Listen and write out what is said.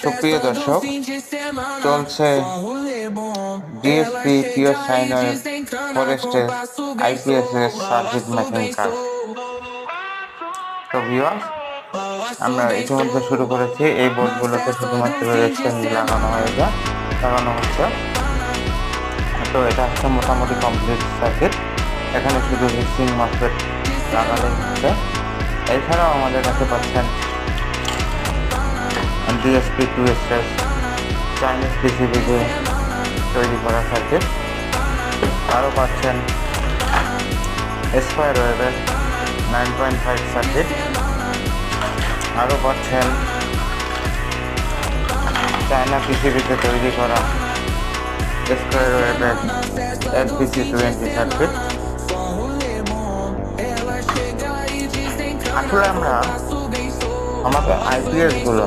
সুপ্রিয় দর্শক, চলছে ডিএসপি পিওর সাইন ওয়েভ ফরেস্টের আইপিএস এর সার্কিট মেকিং কাজ। তো ভিউয়ার্স, আমরা ইতিমধ্যে শুরু করেছি। এই বোর্ডগুলোতে শুধুমাত্র এক্সচেঞ্জ লাগানো হচ্ছে। তো এটা হচ্ছে মোটামুটি কমপ্লিট সার্কিট। এখানে শুধু হিসিং মসফেট লাগালেই হচ্ছে। এছাড়াও আমাদের কাছে পাচ্ছেন ডিএসপি 2 স্টেজ চাইনিজ পিসিবি দিয়ে তৈরি করা সার্কিট। আরও পাচ্ছেন স্কোয়ার ওয়েভের 9.5 সার্কিট। আরও পাচ্ছেন চায়না পিসিবিতে তৈরি করা স্কোয়ার ওয়েভের FBC20 সার্কিট। আসলে আমরা আমাদের আইপিএসগুলো